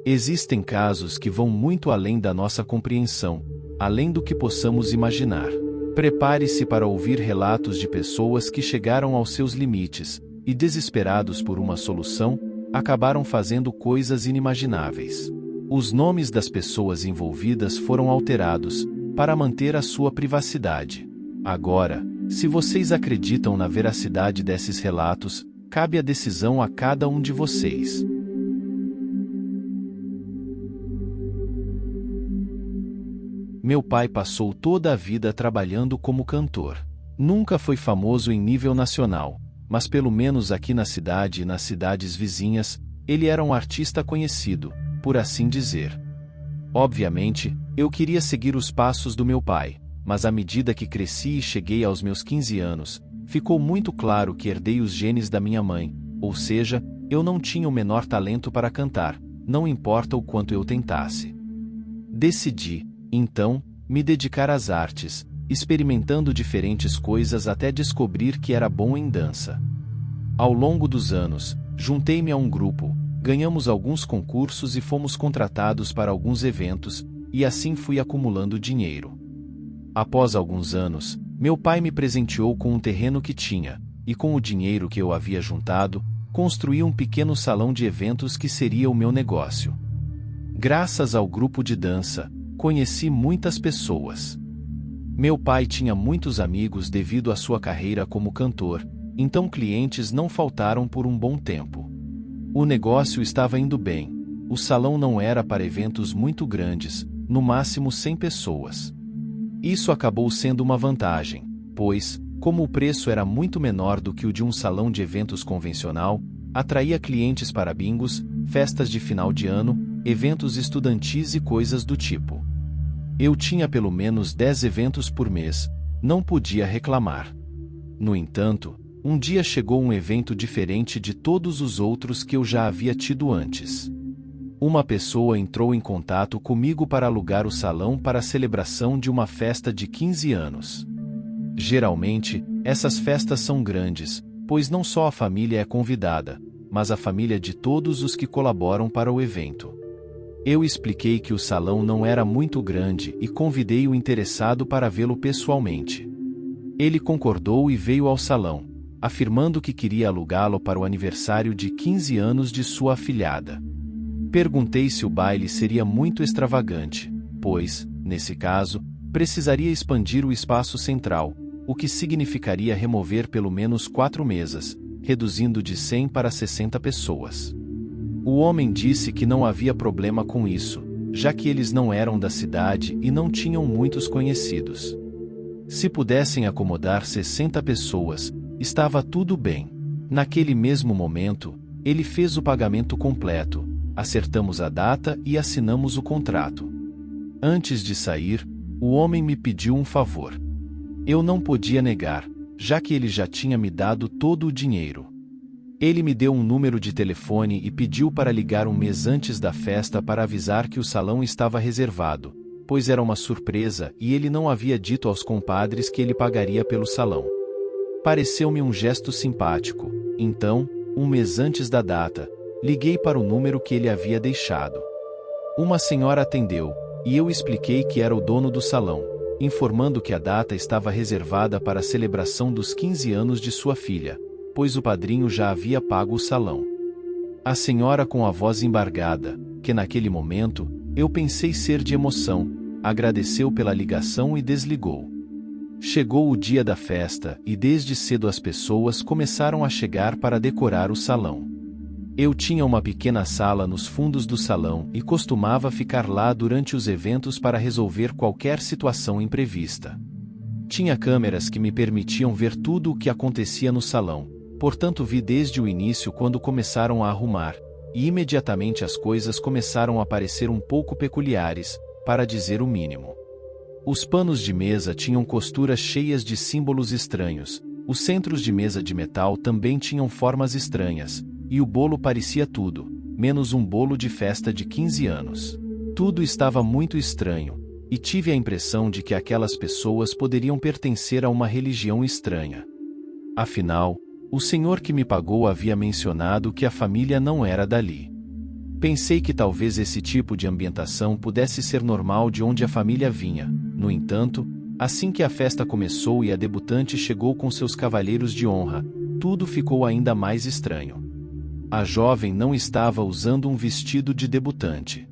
Existem casos que vão muito além da nossa compreensão, além do que possamos imaginar. Prepare-se para ouvir relatos de pessoas que chegaram aos seus limites e, desesperados por uma solução, acabaram fazendo coisas inimagináveis. Os nomes das pessoas envolvidas foram alterados para manter a sua privacidade. Agora, se vocês acreditam na veracidade desses relatos, cabe a decisão a cada um de vocês. Meu pai passou toda a vida trabalhando como cantor. Nunca foi famoso em nível nacional, mas pelo menos aqui na cidade e nas cidades vizinhas, ele era um artista conhecido, por assim dizer. Obviamente, eu queria seguir os passos do meu pai, mas à medida que cresci e cheguei aos meus 15 anos, ficou muito claro que herdei os genes da minha mãe, ou seja, eu não tinha o menor talento para cantar, não importa o quanto eu tentasse. Decidi, então, me dedicar às artes, experimentando diferentes coisas até descobrir que era bom em dança. Ao longo dos anos, juntei-me a um grupo, ganhamos alguns concursos e fomos contratados para alguns eventos, e assim fui acumulando dinheiro. Após alguns anos, meu pai me presenteou com um terreno que tinha, e com o dinheiro que eu havia juntado, construí um pequeno salão de eventos que seria o meu negócio. Graças ao grupo de dança, conheci muitas pessoas. Meu pai tinha muitos amigos devido à sua carreira como cantor, então clientes não faltaram por um bom tempo. O negócio estava indo bem, o salão não era para eventos muito grandes, no máximo 100 pessoas. Isso acabou sendo uma vantagem, pois, como o preço era muito menor do que o de um salão de eventos convencional, atraía clientes para bingos, festas de final de ano, eventos estudantis e coisas do tipo. Eu tinha pelo menos 10 eventos por mês, não podia reclamar. No entanto, um dia chegou um evento diferente de todos os outros que eu já havia tido antes. Uma pessoa entrou em contato comigo para alugar o salão para a celebração de uma festa de 15 anos. Geralmente, essas festas são grandes, pois não só a família é convidada, mas a família de todos os que colaboram para o evento. Eu expliquei que o salão não era muito grande e convidei o interessado para vê-lo pessoalmente. Ele concordou e veio ao salão, afirmando que queria alugá-lo para o aniversário de 15 anos de sua afilhada. Perguntei se o baile seria muito extravagante, pois, nesse caso, precisaria expandir o espaço central, o que significaria remover pelo menos 4 mesas, reduzindo de 100 para 60 pessoas. O homem disse que não havia problema com isso, já que eles não eram da cidade e não tinham muitos conhecidos. Se pudessem acomodar 60 pessoas, estava tudo bem. Naquele mesmo momento, ele fez o pagamento completo, acertamos a data e assinamos o contrato. Antes de sair, o homem me pediu um favor. Eu não podia negar, já que ele já tinha me dado todo o dinheiro. Ele me deu um número de telefone e pediu para ligar um mês antes da festa para avisar que o salão estava reservado, pois era uma surpresa e ele não havia dito aos compadres que ele pagaria pelo salão. Pareceu-me um gesto simpático, então, um mês antes da data, liguei para o número que ele havia deixado. Uma senhora atendeu, e eu expliquei que era o dono do salão, informando que a data estava reservada para a celebração dos 15 anos de sua filha, pois o padrinho já havia pago o salão. A senhora, com a voz embargada, que naquele momento, eu pensei ser de emoção, agradeceu pela ligação e desligou. Chegou o dia da festa e desde cedo as pessoas começaram a chegar para decorar o salão. Eu tinha uma pequena sala nos fundos do salão e costumava ficar lá durante os eventos para resolver qualquer situação imprevista. Tinha câmeras que me permitiam ver tudo o que acontecia no salão, portanto vi desde o início quando começaram a arrumar, e imediatamente as coisas começaram a parecer um pouco peculiares, para dizer o mínimo. Os panos de mesa tinham costuras cheias de símbolos estranhos, os centros de mesa de metal também tinham formas estranhas, e o bolo parecia tudo, menos um bolo de festa de 15 anos. Tudo estava muito estranho, e tive a impressão de que aquelas pessoas poderiam pertencer a uma religião estranha. Afinal, o senhor que me pagou havia mencionado que a família não era dali. Pensei que talvez esse tipo de ambientação pudesse ser normal de onde a família vinha. No entanto, assim que a festa começou e a debutante chegou com seus cavalheiros de honra, tudo ficou ainda mais estranho. A jovem não estava usando um vestido de debutante.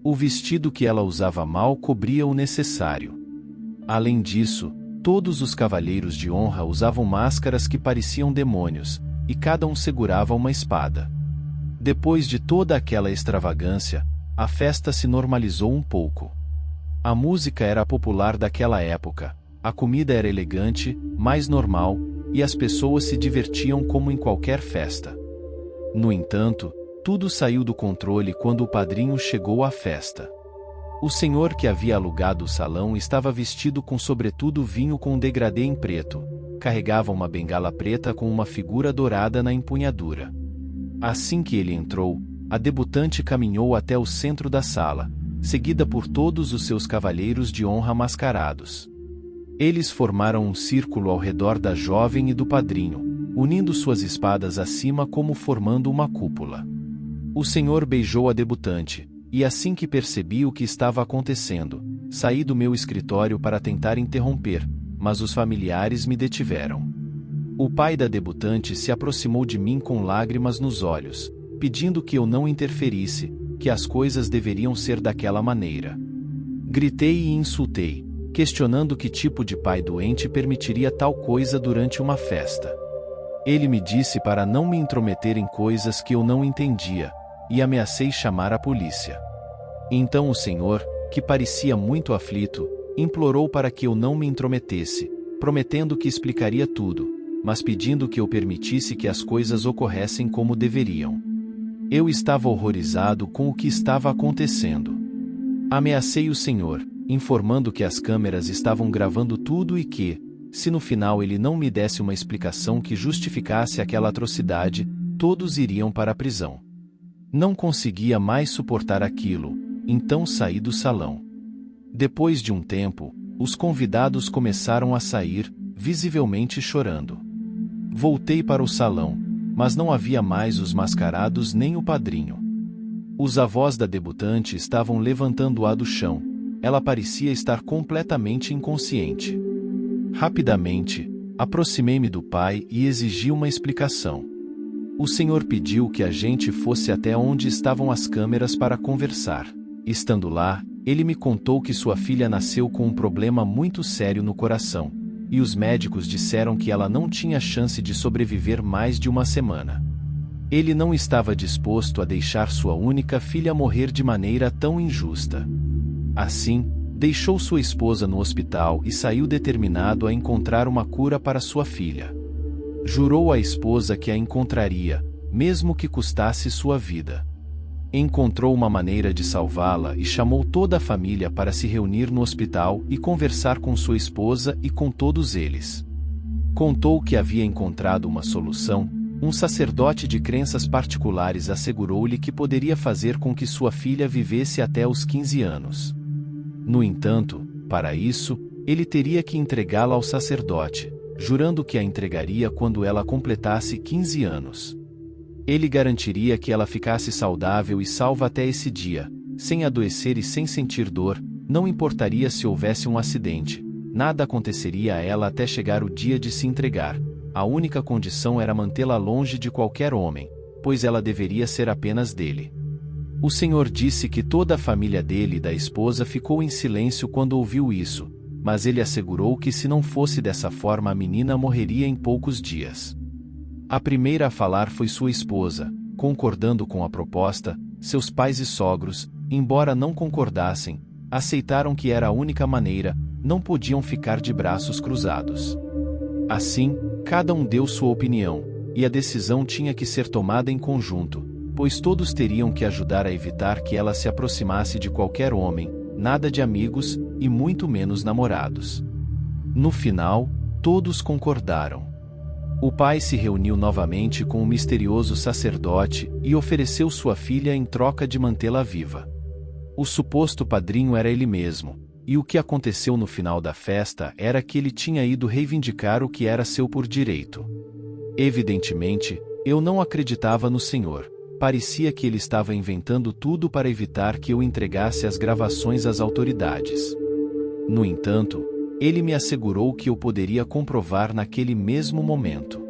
O vestido que ela usava mal cobria o necessário. Além disso, todos os cavalheiros de honra usavam máscaras que pareciam demônios, e cada um segurava uma espada. Depois de toda aquela extravagância, a festa se normalizou um pouco. A música era popular daquela época, a comida era elegante, mais normal, e as pessoas se divertiam como em qualquer festa. No entanto, tudo saiu do controle quando o padrinho chegou à festa. O senhor que havia alugado o salão estava vestido com sobretudo vinho com degradê em preto, carregava uma bengala preta com uma figura dourada na empunhadura. Assim que ele entrou, a debutante caminhou até o centro da sala, seguida por todos os seus cavalheiros de honra mascarados. Eles formaram um círculo ao redor da jovem e do padrinho, unindo suas espadas acima como formando uma cúpula. O senhor beijou a debutante, e assim que percebi o que estava acontecendo, saí do meu escritório para tentar interromper, mas os familiares me detiveram. O pai da debutante se aproximou de mim com lágrimas nos olhos, pedindo que eu não interferisse, que as coisas deveriam ser daquela maneira. Gritei e insultei, questionando que tipo de pai doente permitiria tal coisa durante uma festa. Ele me disse para não me intrometer em coisas que eu não entendia, e ameacei chamar a polícia. Então o senhor, que parecia muito aflito, implorou para que eu não me intrometesse, prometendo que explicaria tudo, mas pedindo que eu permitisse que as coisas ocorressem como deveriam. Eu estava horrorizado com o que estava acontecendo. Ameacei o senhor, informando que as câmeras estavam gravando tudo e que, se no final ele não me desse uma explicação que justificasse aquela atrocidade, todos iriam para a prisão. Não conseguia mais suportar aquilo, então saí do salão. Depois de um tempo, os convidados começaram a sair, visivelmente chorando. Voltei para o salão, mas não havia mais os mascarados nem o padrinho. Os avós da debutante estavam levantando-a do chão, ela parecia estar completamente inconsciente. Rapidamente, aproximei-me do pai e exigi uma explicação. O senhor pediu que a gente fosse até onde estavam as câmeras para conversar. Estando lá, ele me contou que sua filha nasceu com um problema muito sério no coração, e os médicos disseram que ela não tinha chance de sobreviver mais de uma semana. Ele não estava disposto a deixar sua única filha morrer de maneira tão injusta. Assim, deixou sua esposa no hospital e saiu determinado a encontrar uma cura para sua filha. Jurou à esposa que a encontraria, mesmo que custasse sua vida. Encontrou uma maneira de salvá-la e chamou toda a família para se reunir no hospital e conversar com sua esposa e com todos eles. Contou que havia encontrado uma solução. Um sacerdote de crenças particulares assegurou-lhe que poderia fazer com que sua filha vivesse até os 15 anos. No entanto, para isso, ele teria que entregá-la ao sacerdote, jurando que a entregaria quando ela completasse 15 anos. Ele garantiria que ela ficasse saudável e salva até esse dia, sem adoecer e sem sentir dor, não importaria se houvesse um acidente, nada aconteceria a ela até chegar o dia de se entregar. A única condição era mantê-la longe de qualquer homem, pois ela deveria ser apenas dele. O senhor disse que toda a família dele e da esposa ficou em silêncio quando ouviu isso, mas ele assegurou que se não fosse dessa forma a menina morreria em poucos dias. A primeira a falar foi sua esposa, concordando com a proposta. Seus pais e sogros, embora não concordassem, aceitaram que era a única maneira, não podiam ficar de braços cruzados. Assim, cada um deu sua opinião, e a decisão tinha que ser tomada em conjunto, pois todos teriam que ajudar a evitar que ela se aproximasse de qualquer homem, nada de amigos, e muito menos namorados. No final, todos concordaram. O pai se reuniu novamente com o misterioso sacerdote e ofereceu sua filha em troca de mantê-la viva. O suposto padrinho era ele mesmo, e o que aconteceu no final da festa era que ele tinha ido reivindicar o que era seu por direito. Evidentemente, eu não acreditava no senhor, parecia que ele estava inventando tudo para evitar que eu entregasse as gravações às autoridades. No entanto, ele me assegurou que eu poderia comprovar naquele mesmo momento.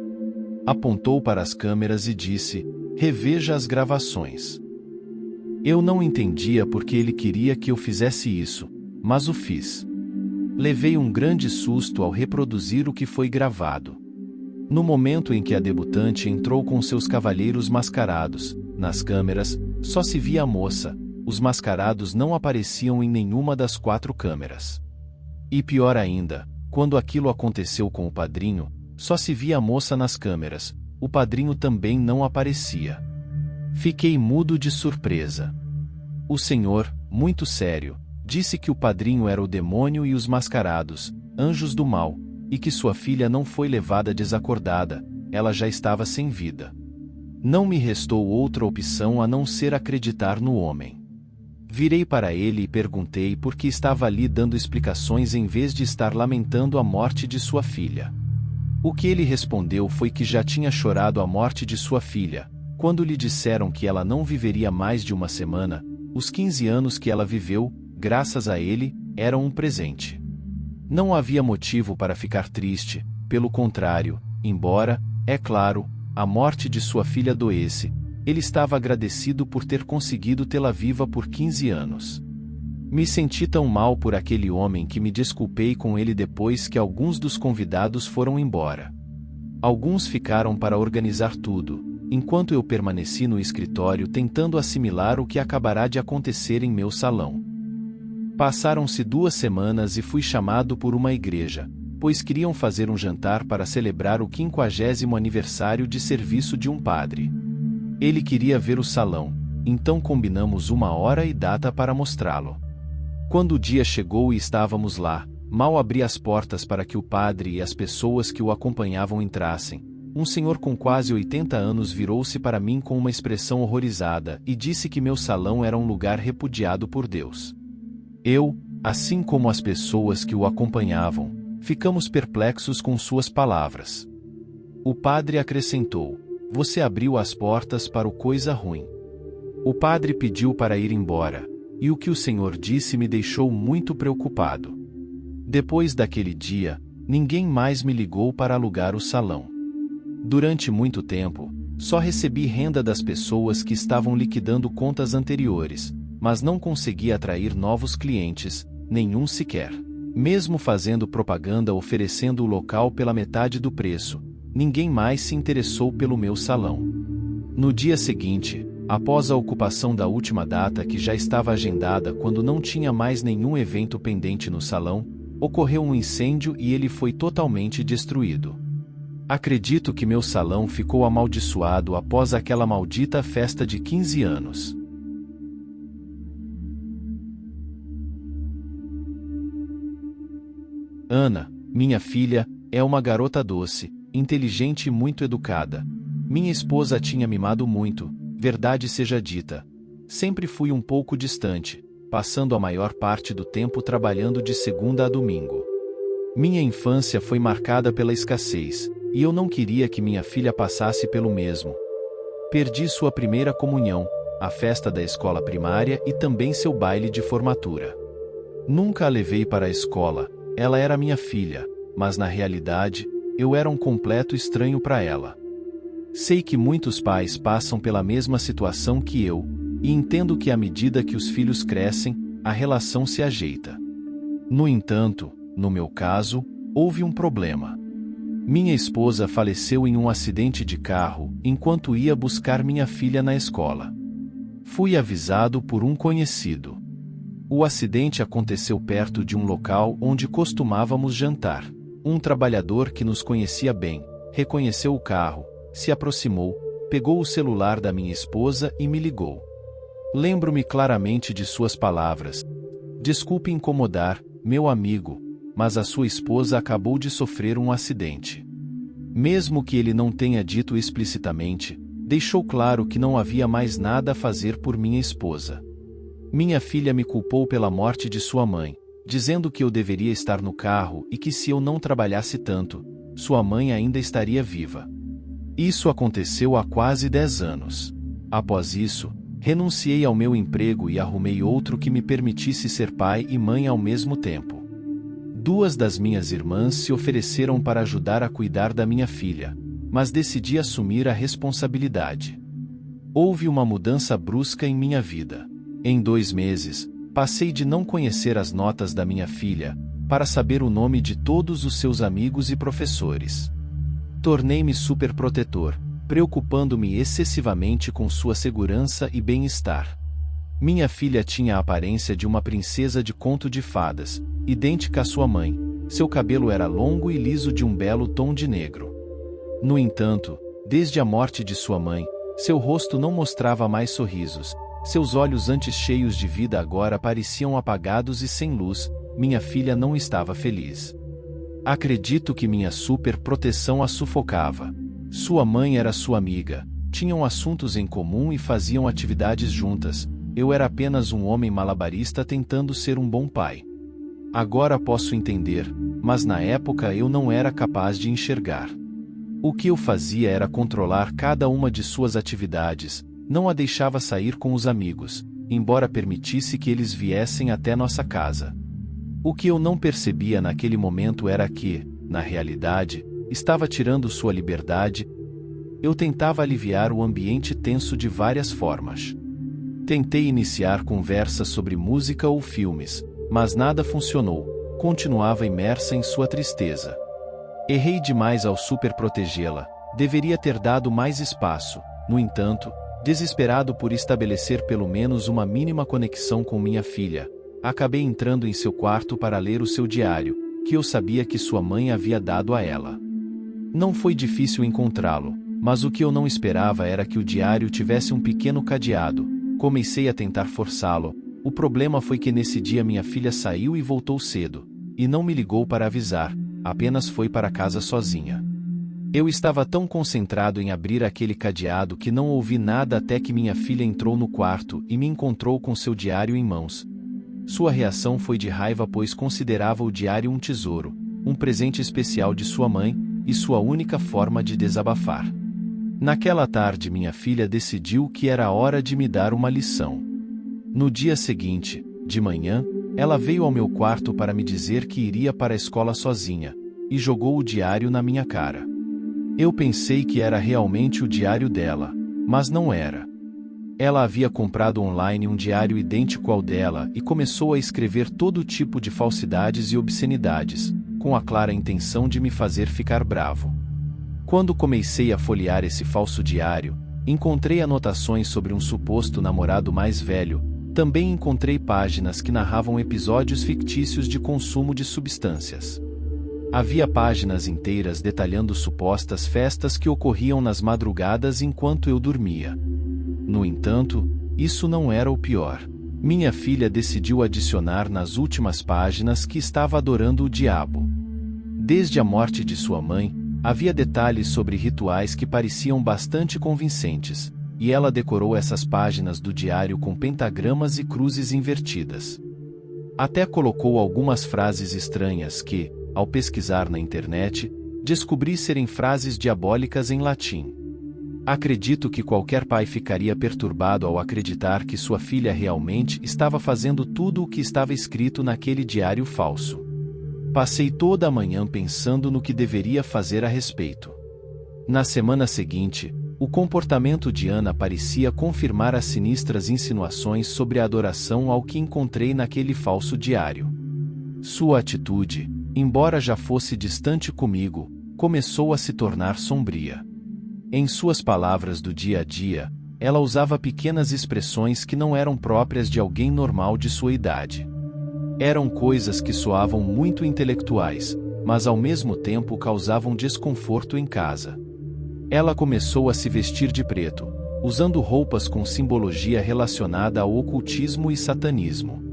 Apontou para as câmeras e disse: "Reveja as gravações." Eu não entendia por que ele queria que eu fizesse isso, mas o fiz. Levei um grande susto ao reproduzir o que foi gravado. No momento em que a debutante entrou com seus cavalheiros mascarados, nas câmeras, só se via a moça, os mascarados não apareciam em nenhuma das 4 câmeras. E pior ainda, quando aquilo aconteceu com o padrinho, só se via a moça nas câmeras, o padrinho também não aparecia. Fiquei mudo de surpresa. O senhor, muito sério, disse que o padrinho era o demônio e os mascarados, anjos do mal, e que sua filha não foi levada desacordada, ela já estava sem vida. Não me restou outra opção a não ser acreditar no homem. Virei para ele e perguntei por que estava ali dando explicações em vez de estar lamentando a morte de sua filha. O que ele respondeu foi que já tinha chorado a morte de sua filha, quando lhe disseram que ela não viveria mais de uma semana. Os 15 anos que ela viveu, graças a ele, eram um presente. Não havia motivo para ficar triste, pelo contrário, embora, é claro, a morte de sua filha doesse, ele estava agradecido por ter conseguido tê-la viva por 15 anos. Me senti tão mal por aquele homem que me desculpei com ele depois que alguns dos convidados foram embora. Alguns ficaram para organizar tudo, enquanto eu permaneci no escritório tentando assimilar o que acabará de acontecer em meu salão. Passaram-se 2 semanas e fui chamado por uma igreja, pois queriam fazer um jantar para celebrar o 50º aniversário de serviço de um padre. Ele queria ver o salão, então combinamos uma hora e data para mostrá-lo. Quando o dia chegou e estávamos lá, mal abri as portas para que o padre e as pessoas que o acompanhavam entrassem. Um senhor com quase 80 anos virou-se para mim com uma expressão horrorizada e disse que meu salão era um lugar repudiado por Deus. Eu, assim como as pessoas que o acompanhavam, ficamos perplexos com suas palavras. O padre acrescentou: "Você abriu as portas para o coisa ruim." O padre pediu para ir embora, e o que o senhor disse me deixou muito preocupado. Depois daquele dia, ninguém mais me ligou para alugar o salão. Durante muito tempo, só recebi renda das pessoas que estavam liquidando contas anteriores, mas não consegui atrair novos clientes, nenhum sequer. Mesmo fazendo propaganda oferecendo o local pela metade do preço, ninguém mais se interessou pelo meu salão. No dia seguinte, após a ocupação da última data que já estava agendada quando não tinha mais nenhum evento pendente no salão, ocorreu um incêndio e ele foi totalmente destruído. Acredito que meu salão ficou amaldiçoado após aquela maldita festa de 15 anos. Ana, minha filha, é uma garota doce, inteligente e muito educada. Minha esposa a tinha mimado muito, verdade seja dita. Sempre fui um pouco distante, passando a maior parte do tempo trabalhando de segunda a domingo. Minha infância foi marcada pela escassez, e eu não queria que minha filha passasse pelo mesmo. Perdi sua primeira comunhão, a festa da escola primária e também seu baile de formatura. Nunca a levei para a escola, ela era minha filha, mas na realidade, eu era um completo estranho para ela. Sei que muitos pais passam pela mesma situação que eu, e entendo que à medida que os filhos crescem, a relação se ajeita. No entanto, no meu caso, houve um problema. Minha esposa faleceu em um acidente de carro enquanto ia buscar minha filha na escola. Fui avisado por um conhecido. O acidente aconteceu perto de um local onde costumávamos jantar. Um trabalhador que nos conhecia bem, reconheceu o carro, se aproximou, pegou o celular da minha esposa e me ligou. Lembro-me claramente de suas palavras: "Desculpe incomodar, meu amigo, mas a sua esposa acabou de sofrer um acidente." Mesmo que ele não tenha dito explicitamente, deixou claro que não havia mais nada a fazer por minha esposa. Minha filha me culpou pela morte de sua mãe, dizendo que eu deveria estar no carro e que se eu não trabalhasse tanto, sua mãe ainda estaria viva. Isso aconteceu há quase 10 anos. Após isso, renunciei ao meu emprego e arrumei outro que me permitisse ser pai e mãe ao mesmo tempo. 2 das minhas irmãs se ofereceram para ajudar a cuidar da minha filha, mas decidi assumir a responsabilidade. Houve uma mudança brusca em minha vida. Em 2 meses, passei de não conhecer as notas da minha filha, para saber o nome de todos os seus amigos e professores. Tornei-me superprotetor, preocupando-me excessivamente com sua segurança e bem-estar. Minha filha tinha a aparência de uma princesa de conto de fadas, idêntica à sua mãe. Seu cabelo era longo e liso de um belo tom de negro. No entanto, desde a morte de sua mãe, seu rosto não mostrava mais sorrisos. Seus olhos antes cheios de vida agora pareciam apagados e sem luz. Minha filha não estava feliz. Acredito que minha superproteção a sufocava. Sua mãe era sua amiga, tinham assuntos em comum e faziam atividades juntas. Eu era apenas um homem malabarista tentando ser um bom pai. Agora posso entender, mas na época eu não era capaz de enxergar. O que eu fazia era controlar cada uma de suas atividades, não a deixava sair com os amigos, embora permitisse que eles viessem até nossa casa. O que eu não percebia naquele momento era que, na realidade, estava tirando sua liberdade. Eu tentava aliviar o ambiente tenso de várias formas. Tentei iniciar conversas sobre música ou filmes, mas nada funcionou. Continuava imersa em sua tristeza. Errei demais ao superprotegê-la. Deveria ter dado mais espaço. No entanto, desesperado por estabelecer pelo menos uma mínima conexão com minha filha, acabei entrando em seu quarto para ler o seu diário, que eu sabia que sua mãe havia dado a ela. Não foi difícil encontrá-lo, mas o que eu não esperava era que o diário tivesse um pequeno cadeado. Comecei a tentar forçá-lo. O problema foi que nesse dia minha filha saiu e voltou cedo, e não me ligou para avisar, apenas foi para casa sozinha. Eu estava tão concentrado em abrir aquele cadeado que não ouvi nada até que minha filha entrou no quarto e me encontrou com seu diário em mãos. Sua reação foi de raiva, pois considerava o diário um tesouro, um presente especial de sua mãe, e sua única forma de desabafar. Naquela tarde minha filha decidiu que era hora de me dar uma lição. No dia seguinte, de manhã, ela veio ao meu quarto para me dizer que iria para a escola sozinha, e jogou o diário na minha cara. Eu pensei que era realmente o diário dela, mas não era. Ela havia comprado online um diário idêntico ao dela e começou a escrever todo tipo de falsidades e obscenidades, com a clara intenção de me fazer ficar bravo. Quando comecei a folhear esse falso diário, encontrei anotações sobre um suposto namorado mais velho. Também encontrei páginas que narravam episódios fictícios de consumo de substâncias. Havia páginas inteiras detalhando supostas festas que ocorriam nas madrugadas enquanto eu dormia. No entanto, isso não era o pior. Minha filha decidiu adicionar nas últimas páginas que estava adorando o diabo. Desde a morte de sua mãe, havia detalhes sobre rituais que pareciam bastante convincentes, e ela decorou essas páginas do diário com pentagramas e cruzes invertidas. Até colocou algumas frases estranhas que, ao pesquisar na internet, descobri serem frases diabólicas em latim. Acredito que qualquer pai ficaria perturbado ao acreditar que sua filha realmente estava fazendo tudo o que estava escrito naquele diário falso. Passei toda a manhã pensando no que deveria fazer a respeito. Na semana seguinte, o comportamento de Ana parecia confirmar as sinistras insinuações sobre a adoração ao que encontrei naquele falso diário. Sua atitude, embora já fosse distante comigo, começou a se tornar sombria. Em suas palavras do dia a dia, ela usava pequenas expressões que não eram próprias de alguém normal de sua idade. Eram coisas que soavam muito intelectuais, mas ao mesmo tempo causavam desconforto em casa. Ela começou a se vestir de preto, usando roupas com simbologia relacionada ao ocultismo e satanismo.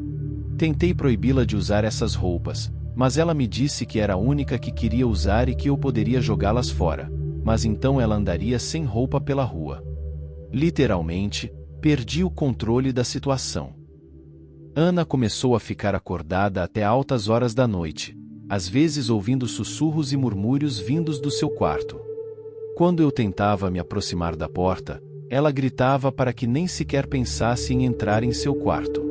Tentei proibi-la de usar essas roupas, mas ela me disse que era a única que queria usar e que eu poderia jogá-las fora, mas então ela andaria sem roupa pela rua. Literalmente, perdi o controle da situação. Ana começou a ficar acordada até altas horas da noite, às vezes ouvindo sussurros e murmúrios vindos do seu quarto. Quando eu tentava me aproximar da porta, ela gritava para que nem sequer pensasse em entrar em seu quarto.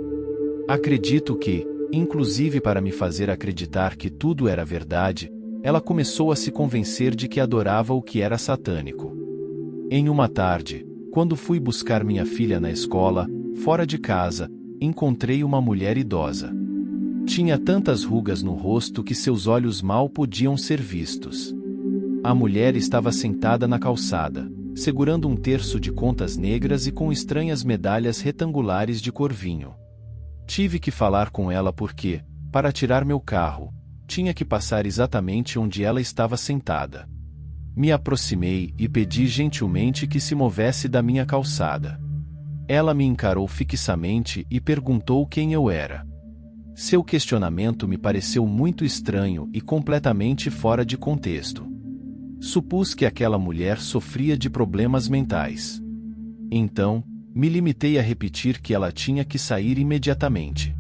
Acredito que, inclusive para me fazer acreditar que tudo era verdade, ela começou a se convencer de que adorava o que era satânico. Em uma tarde, quando fui buscar minha filha na escola, fora de casa, encontrei uma mulher idosa. Tinha tantas rugas no rosto que seus olhos mal podiam ser vistos. A mulher estava sentada na calçada, segurando um terço de contas negras e com estranhas medalhas retangulares de cor vinho. Tive que falar com ela porque, para tirar meu carro, tinha que passar exatamente onde ela estava sentada. Me aproximei e pedi gentilmente que se movesse da minha calçada. Ela me encarou fixamente e perguntou quem eu era. Seu questionamento me pareceu muito estranho e completamente fora de contexto. Supus que aquela mulher sofria de problemas mentais. Então, me limitei a repetir que ela tinha que sair imediatamente.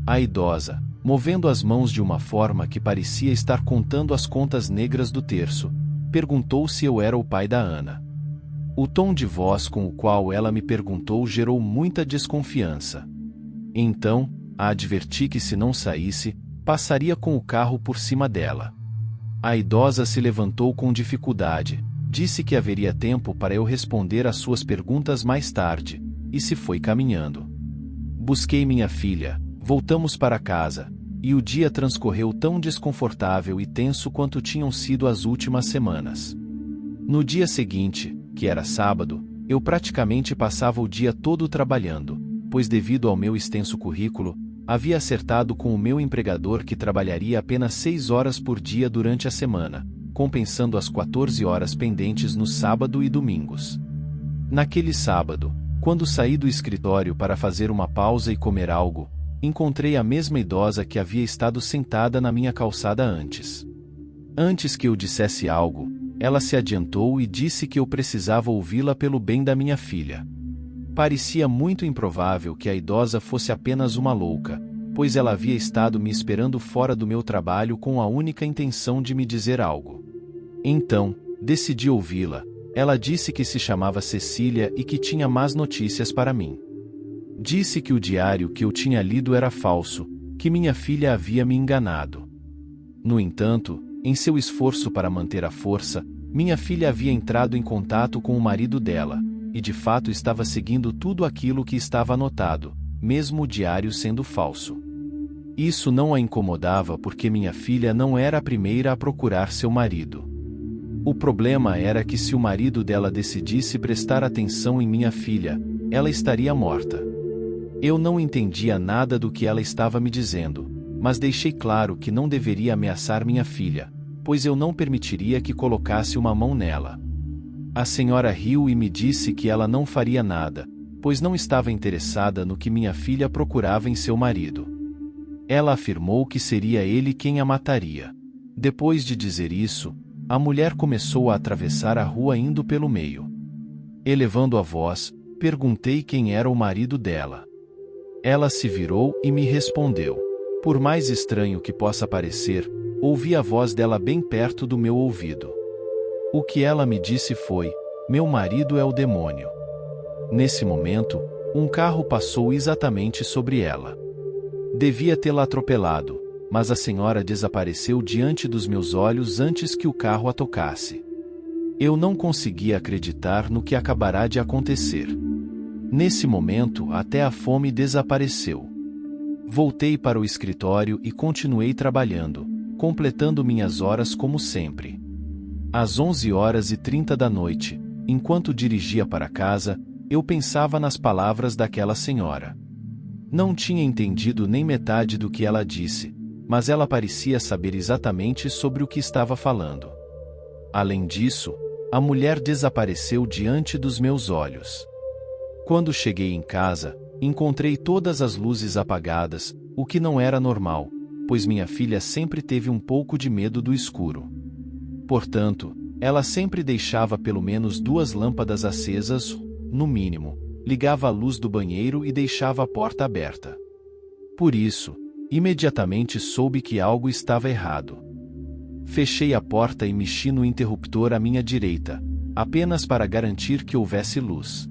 A idosa, movendo as mãos de uma forma que parecia estar contando as contas negras do terço, perguntou se eu era o pai da Ana. O tom de voz com o qual ela me perguntou gerou muita desconfiança. Então, a adverti que se não saísse, passaria com o carro por cima dela. A idosa se levantou com dificuldade, disse que haveria tempo para eu responder às suas perguntas mais tarde, e se foi caminhando. Busquei minha filha, voltamos para casa, e o dia transcorreu tão desconfortável e tenso quanto tinham sido as últimas semanas. No dia seguinte, que era sábado, eu praticamente passava o dia todo trabalhando, pois devido ao meu extenso currículo, havia acertado com o meu empregador que trabalharia apenas 6 horas por dia durante a semana, compensando as 14 horas pendentes no sábado e domingos. Naquele sábado, quando saí do escritório para fazer uma pausa e comer algo, encontrei a mesma idosa que havia estado sentada na minha calçada antes. Antes que eu dissesse algo, ela se adiantou e disse que eu precisava ouvi-la pelo bem da minha filha. Parecia muito improvável que a idosa fosse apenas uma louca, pois ela havia estado me esperando fora do meu trabalho com a única intenção de me dizer algo. Então, decidi ouvi-la. Ela disse que se chamava Cecília e que tinha más notícias para mim. Disse que o diário que eu tinha lido era falso, que minha filha havia me enganado. No entanto, em seu esforço para manter a força, minha filha havia entrado em contato com o marido dela, e de fato estava seguindo tudo aquilo que estava anotado, mesmo o diário sendo falso. Isso não a incomodava porque minha filha não era a primeira a procurar seu marido. O problema era que se o marido dela decidisse prestar atenção em minha filha, ela estaria morta. Eu não entendia nada do que ela estava me dizendo, mas deixei claro que não deveria ameaçar minha filha, pois eu não permitiria que colocasse uma mão nela. A senhora riu e me disse que ela não faria nada, pois não estava interessada no que minha filha procurava em seu marido. Ela afirmou que seria ele quem a mataria. Depois de dizer isso, a mulher começou a atravessar a rua indo pelo meio. Elevando a voz, perguntei quem era o marido dela. Ela se virou e me respondeu. Por mais estranho que possa parecer, ouvi a voz dela bem perto do meu ouvido. O que ela me disse foi: meu marido é o demônio. Nesse momento, um carro passou exatamente sobre ela. Devia tê-la atropelado, mas a senhora desapareceu diante dos meus olhos antes que o carro a tocasse. Eu não conseguia acreditar no que acabará de acontecer. Nesse momento, até a fome desapareceu. Voltei para o escritório e continuei trabalhando, completando minhas horas como sempre. Às 11h30 da noite, enquanto dirigia para casa, eu pensava nas palavras daquela senhora. Não tinha entendido nem metade do que ela disse, mas ela parecia saber exatamente sobre o que estava falando. Além disso, a mulher desapareceu diante dos meus olhos. Quando cheguei em casa, encontrei todas as luzes apagadas, o que não era normal, pois minha filha sempre teve um pouco de medo do escuro. Portanto, ela sempre deixava pelo menos 2 lâmpadas acesas, no mínimo, ligava a luz do banheiro e deixava a porta aberta. Por isso, imediatamente soube que algo estava errado. Fechei a porta e mexi no interruptor à minha direita, apenas para garantir que houvesse luz.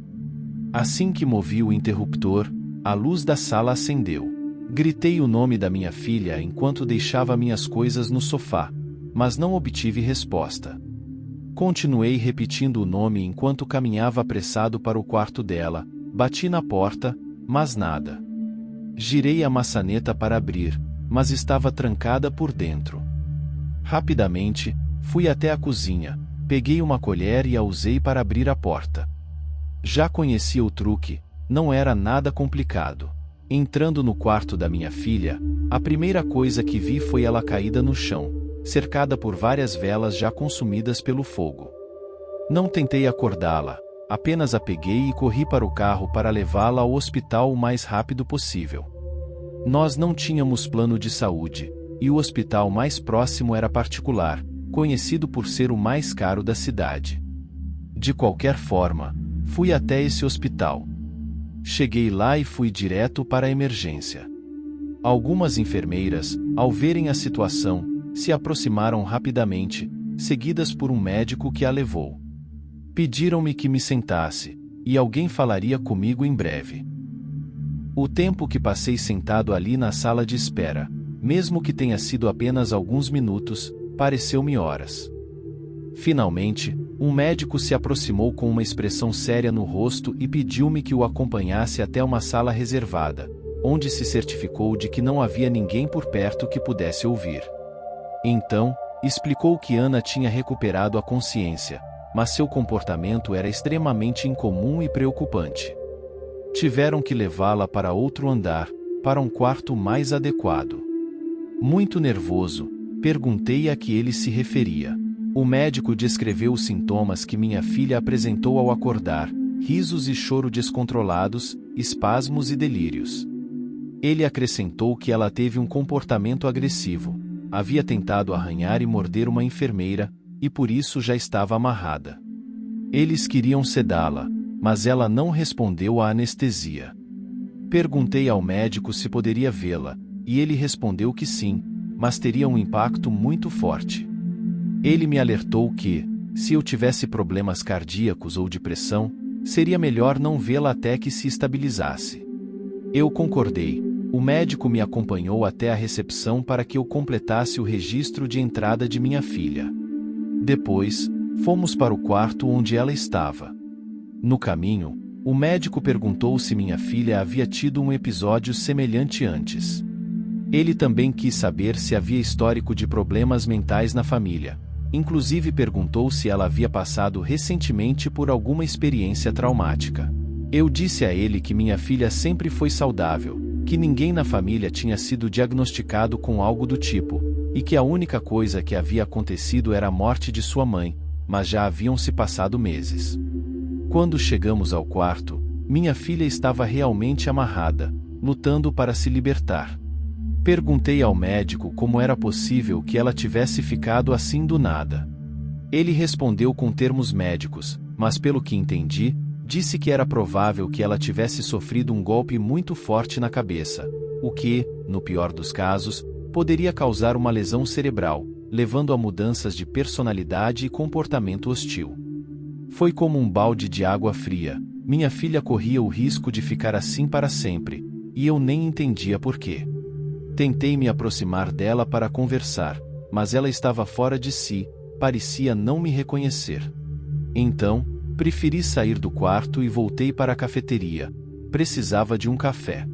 Assim que movi o interruptor, a luz da sala acendeu. Gritei o nome da minha filha enquanto deixava minhas coisas no sofá, mas não obtive resposta. Continuei repetindo o nome enquanto caminhava apressado para o quarto dela, bati na porta, mas nada. Girei a maçaneta para abrir, mas estava trancada por dentro. Rapidamente, fui até a cozinha, peguei uma colher e a usei para abrir a porta. Já conhecia o truque, não era nada complicado. Entrando no quarto da minha filha, a primeira coisa que vi foi ela caída no chão, cercada por várias velas já consumidas pelo fogo. Não tentei acordá-la, apenas a peguei e corri para o carro para levá-la ao hospital o mais rápido possível. Nós não tínhamos plano de saúde, e o hospital mais próximo era particular, conhecido por ser o mais caro da cidade. De qualquer forma, fui até esse hospital. Cheguei lá e fui direto para a emergência. Algumas enfermeiras, ao verem a situação, se aproximaram rapidamente, seguidas por um médico que a levou. Pediram-me que me sentasse, e alguém falaria comigo em breve. O tempo que passei sentado ali na sala de espera, mesmo que tenha sido apenas alguns minutos, pareceu-me horas. Finalmente, um médico se aproximou com uma expressão séria no rosto e pediu-me que o acompanhasse até uma sala reservada, onde se certificou de que não havia ninguém por perto que pudesse ouvir. Então, explicou que Ana tinha recuperado a consciência, mas seu comportamento era extremamente incomum e preocupante. Tiveram que levá-la para outro andar, para um quarto mais adequado. Muito nervoso, perguntei a que ele se referia. O médico descreveu os sintomas que minha filha apresentou ao acordar: risos e choro descontrolados, espasmos e delírios. Ele acrescentou que ela teve um comportamento agressivo, havia tentado arranhar e morder uma enfermeira, e por isso já estava amarrada. Eles queriam sedá-la, mas ela não respondeu à anestesia. Perguntei ao médico se poderia vê-la, e ele respondeu que sim, mas teria um impacto muito forte. Ele me alertou que, se eu tivesse problemas cardíacos ou depressão, seria melhor não vê-la até que se estabilizasse. Eu concordei. O médico me acompanhou até a recepção para que eu completasse o registro de entrada de minha filha. Depois, fomos para o quarto onde ela estava. No caminho, o médico perguntou se minha filha havia tido um episódio semelhante antes. Ele também quis saber se havia histórico de problemas mentais na família. Inclusive perguntou se ela havia passado recentemente por alguma experiência traumática. Eu disse a ele que minha filha sempre foi saudável, que ninguém na família tinha sido diagnosticado com algo do tipo, e que a única coisa que havia acontecido era a morte de sua mãe, mas já haviam se passado meses. Quando chegamos ao quarto, minha filha estava realmente amarrada, lutando para se libertar. Perguntei ao médico como era possível que ela tivesse ficado assim do nada. Ele respondeu com termos médicos, mas pelo que entendi, disse que era provável que ela tivesse sofrido um golpe muito forte na cabeça, o que, no pior dos casos, poderia causar uma lesão cerebral, levando a mudanças de personalidade e comportamento hostil. Foi como um balde de água fria. Minha filha corria o risco de ficar assim para sempre, e eu nem entendia por quê. Tentei me aproximar dela para conversar, mas ela estava fora de si, parecia não me reconhecer. Então, preferi sair do quarto e voltei para a cafeteria. Precisava de um café.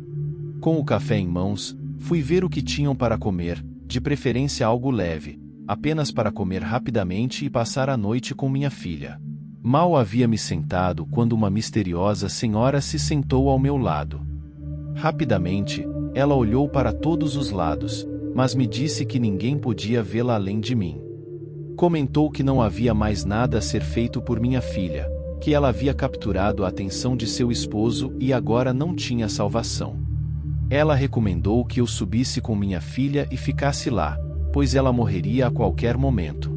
Com o café em mãos, fui ver o que tinham para comer, de preferência algo leve, apenas para comer rapidamente e passar a noite com minha filha. Mal havia me sentado quando uma misteriosa senhora se sentou ao meu lado. Rapidamente, ela olhou para todos os lados, mas me disse que ninguém podia vê-la além de mim. Comentou que não havia mais nada a ser feito por minha filha, que ela havia capturado a atenção de seu esposo e agora não tinha salvação. Ela recomendou que eu subisse com minha filha e ficasse lá, pois ela morreria a qualquer momento.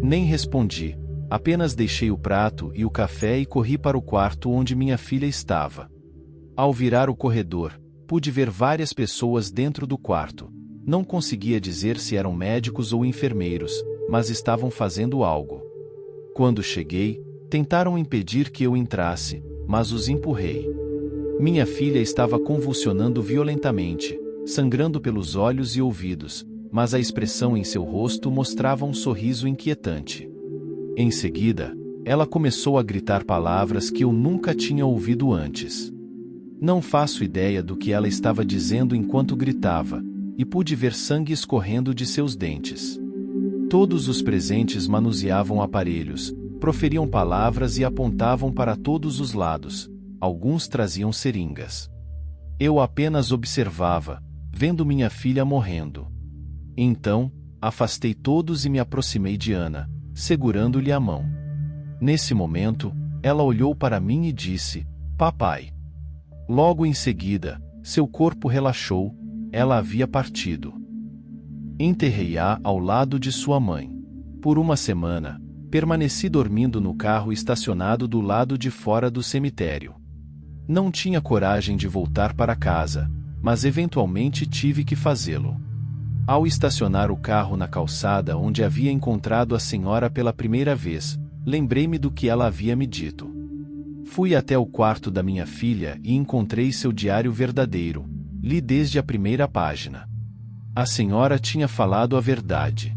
Nem respondi, apenas deixei o prato e o café e corri para o quarto onde minha filha estava. Ao virar o corredor, pude ver várias pessoas dentro do quarto. Não conseguia dizer se eram médicos ou enfermeiros, mas estavam fazendo algo. Quando cheguei, tentaram impedir que eu entrasse, mas os empurrei. Minha filha estava convulsionando violentamente, sangrando pelos olhos e ouvidos, mas a expressão em seu rosto mostrava um sorriso inquietante. Em seguida, ela começou a gritar palavras que eu nunca tinha ouvido antes. Não faço ideia do que ela estava dizendo enquanto gritava, e pude ver sangue escorrendo de seus dentes. Todos os presentes manuseavam aparelhos, proferiam palavras e apontavam para todos os lados. Alguns traziam seringas. Eu apenas observava, vendo minha filha morrendo. Então, afastei todos e me aproximei de Ana, segurando-lhe a mão. Nesse momento, ela olhou para mim e disse: "Papai." Logo em seguida, seu corpo relaxou, ela havia partido. Enterrei-a ao lado de sua mãe. Por uma semana, permaneci dormindo no carro estacionado do lado de fora do cemitério. Não tinha coragem de voltar para casa, mas eventualmente tive que fazê-lo. Ao estacionar o carro na calçada onde havia encontrado a senhora pela primeira vez, lembrei-me do que ela havia me dito. Fui até o quarto da minha filha e encontrei seu diário verdadeiro. Li desde a primeira página. A senhora tinha falado a verdade.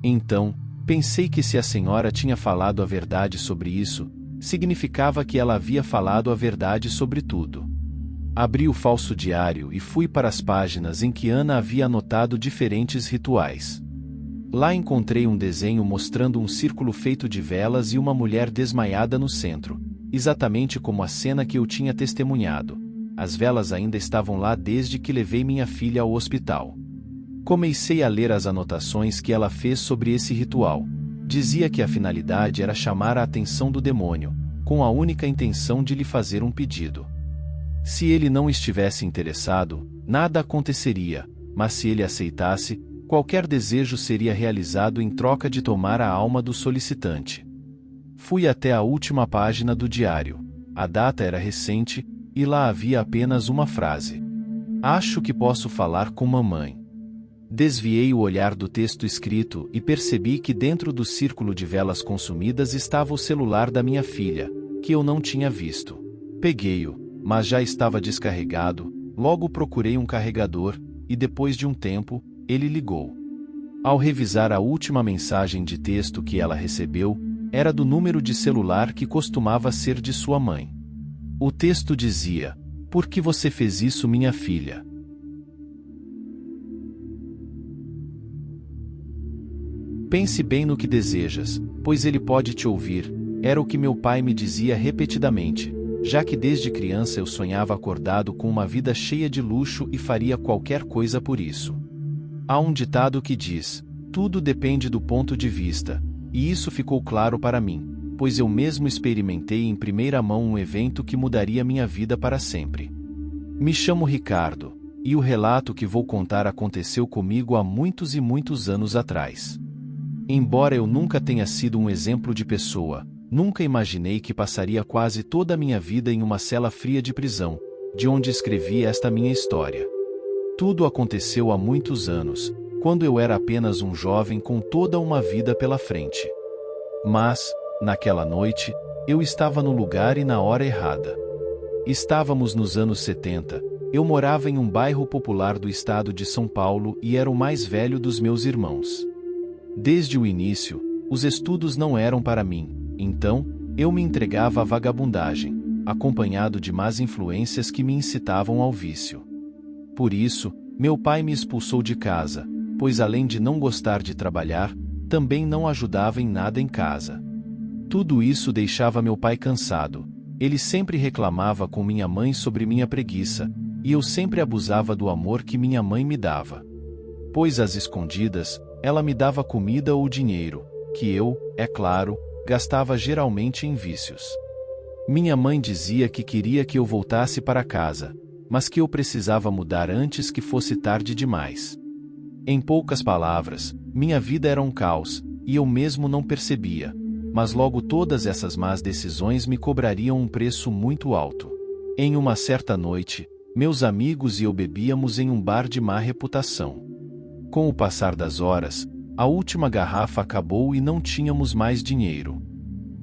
Então, pensei que se a senhora tinha falado a verdade sobre isso, significava que ela havia falado a verdade sobre tudo. Abri o falso diário e fui para as páginas em que Ana havia anotado diferentes rituais. Lá encontrei um desenho mostrando um círculo feito de velas e uma mulher desmaiada no centro, exatamente como a cena que eu tinha testemunhado. As velas ainda estavam lá desde que levei minha filha ao hospital. Comecei a ler as anotações que ela fez sobre esse ritual. Dizia que a finalidade era chamar a atenção do demônio, com a única intenção de lhe fazer um pedido. Se ele não estivesse interessado, nada aconteceria, mas se ele aceitasse, qualquer desejo seria realizado em troca de tomar a alma do solicitante. Fui até a última página do diário. A data era recente, e lá havia apenas uma frase: "Acho que posso falar com mamãe." Desviei o olhar do texto escrito e percebi que dentro do círculo de velas consumidas estava o celular da minha filha, que eu não tinha visto. Peguei-o, mas já estava descarregado. Logo procurei um carregador, e depois de um tempo, ele ligou. Ao revisar a última mensagem de texto que ela recebeu, era do número de celular que costumava ser de sua mãe. O texto dizia: "Por que você fez isso, minha filha? Pense bem no que desejas, pois ele pode te ouvir." Era o que meu pai me dizia repetidamente, já que desde criança eu sonhava acordado com uma vida cheia de luxo e faria qualquer coisa por isso. Há um ditado que diz: "Tudo depende do ponto de vista", e isso ficou claro para mim, pois eu mesmo experimentei em primeira mão um evento que mudaria minha vida para sempre. Me chamo Ricardo, e o relato que vou contar aconteceu comigo há muitos e muitos anos atrás. Embora eu nunca tenha sido um exemplo de pessoa, nunca imaginei que passaria quase toda a minha vida em uma cela fria de prisão, de onde escrevi esta minha história. Tudo aconteceu há muitos anos, quando eu era apenas um jovem com toda uma vida pela frente. Mas, naquela noite, eu estava no lugar e na hora errada. Estávamos nos anos 70, eu morava em um bairro popular do estado de São Paulo e era o mais velho dos meus irmãos. Desde o início, os estudos não eram para mim. Então, eu me entregava à vagabundagem, acompanhado de más influências que me incitavam ao vício. Por isso, meu pai me expulsou de casa, pois além de não gostar de trabalhar, também não ajudava em nada em casa. Tudo isso deixava meu pai cansado. Ele sempre reclamava com minha mãe sobre minha preguiça, e eu sempre abusava do amor que minha mãe me dava. Pois às escondidas, ela me dava comida ou dinheiro, que eu, é claro, gastava geralmente em vícios. Minha mãe dizia que queria que eu voltasse para casa, mas que eu precisava mudar antes que fosse tarde demais. Em poucas palavras, minha vida era um caos, e eu mesmo não percebia, mas logo todas essas más decisões me cobrariam um preço muito alto. Em uma certa noite, meus amigos e eu bebíamos em um bar de má reputação. Com o passar das horas, a última garrafa acabou e não tínhamos mais dinheiro.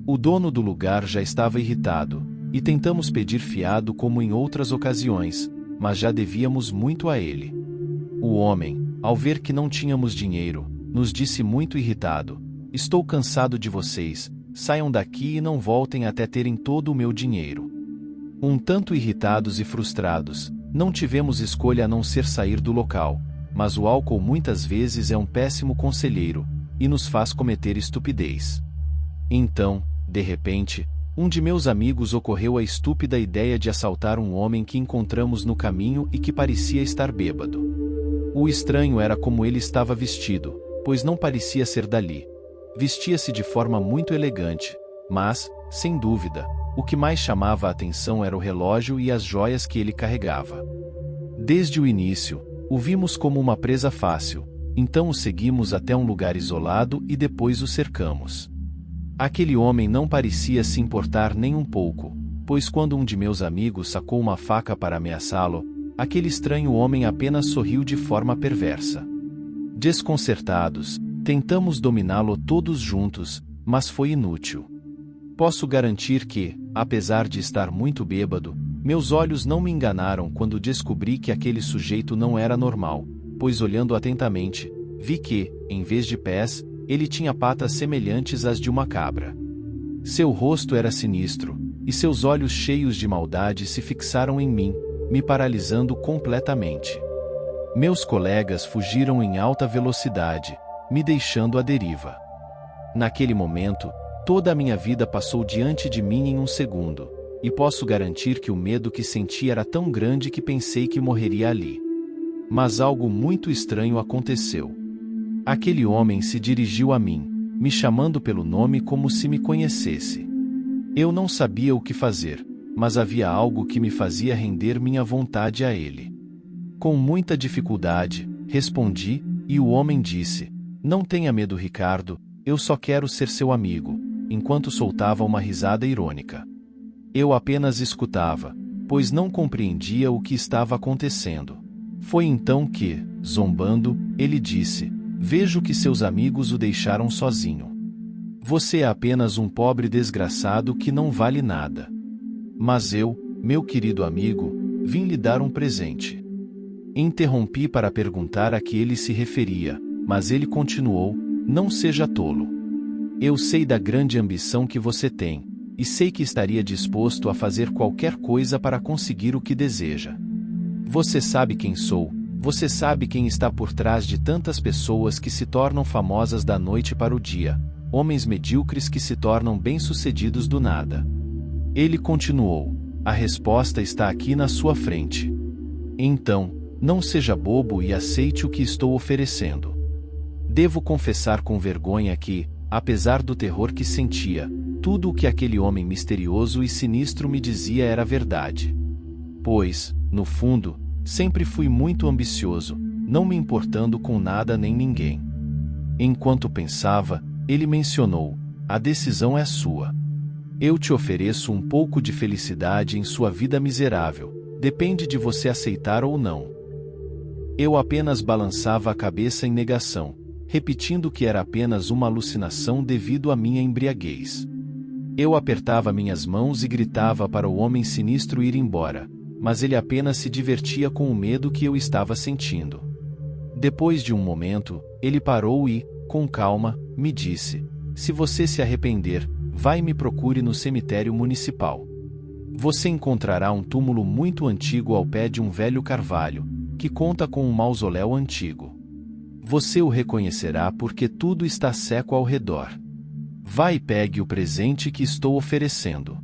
O dono do lugar já estava irritado, e tentamos pedir fiado como em outras ocasiões, mas já devíamos muito a ele. O homem, ao ver que não tínhamos dinheiro, nos disse muito irritado: "Estou cansado de vocês, saiam daqui e não voltem até terem todo o meu dinheiro." Um tanto irritados e frustrados, não tivemos escolha a não ser sair do local, mas o álcool muitas vezes é um péssimo conselheiro, e nos faz cometer estupidez. Então, de repente, um de meus amigos ocorreu a estúpida ideia de assaltar um homem que encontramos no caminho e que parecia estar bêbado. O estranho era como ele estava vestido, pois não parecia ser dali. Vestia-se de forma muito elegante, mas, sem dúvida, o que mais chamava a atenção era o relógio e as joias que ele carregava. Desde o início, o vimos como uma presa fácil, então o seguimos até um lugar isolado e depois o cercamos. Aquele homem não parecia se importar nem um pouco, pois quando um de meus amigos sacou uma faca para ameaçá-lo, aquele estranho homem apenas sorriu de forma perversa. Desconcertados, tentamos dominá-lo todos juntos, mas foi inútil. Posso garantir que, apesar de estar muito bêbado, meus olhos não me enganaram quando descobri que aquele sujeito não era normal, pois olhando atentamente, vi que, em vez de pés, ele tinha patas semelhantes às de uma cabra. Seu rosto era sinistro, e seus olhos cheios de maldade se fixaram em mim, me paralisando completamente. Meus colegas fugiram em alta velocidade, me deixando à deriva. Naquele momento, toda a minha vida passou diante de mim em um segundo, e posso garantir que o medo que senti era tão grande que pensei que morreria ali. Mas algo muito estranho aconteceu. Aquele homem se dirigiu a mim, me chamando pelo nome como se me conhecesse. Eu não sabia o que fazer, mas havia algo que me fazia render minha vontade a ele. Com muita dificuldade, respondi, e o homem disse: "Não tenha medo, Ricardo, eu só quero ser seu amigo", enquanto soltava uma risada irônica. Eu apenas escutava, pois não compreendia o que estava acontecendo. Foi então que, zombando, ele disse: "Vejo que seus amigos o deixaram sozinho. Você é apenas um pobre desgraçado que não vale nada. Mas eu, meu querido amigo, vim lhe dar um presente." Interrompi para perguntar a que ele se referia, mas ele continuou: "Não seja tolo. Eu sei da grande ambição que você tem, e sei que estaria disposto a fazer qualquer coisa para conseguir o que deseja. Você sabe quem sou, você sabe quem está por trás de tantas pessoas que se tornam famosas da noite para o dia, homens medíocres que se tornam bem-sucedidos do nada." Ele continuou: "A resposta está aqui na sua frente. Então, não seja bobo e aceite o que estou oferecendo." Devo confessar com vergonha que, apesar do terror que sentia, tudo o que aquele homem misterioso e sinistro me dizia era verdade. Pois, no fundo, sempre fui muito ambicioso, não me importando com nada nem ninguém. Enquanto pensava, ele mencionou: "A decisão é sua. Eu te ofereço um pouco de felicidade em sua vida miserável, depende de você aceitar ou não." Eu apenas balançava a cabeça em negação, repetindo que era apenas uma alucinação devido à minha embriaguez. Eu apertava minhas mãos e gritava para o homem sinistro ir embora, mas ele apenas se divertia com o medo que eu estava sentindo. Depois de um momento, ele parou e, com calma, me disse: "Se você se arrepender, vai e me procure no cemitério municipal. Você encontrará um túmulo muito antigo ao pé de um velho carvalho, que conta com um mausoléu antigo. Você o reconhecerá porque tudo está seco ao redor. Vá e pegue o presente que estou oferecendo.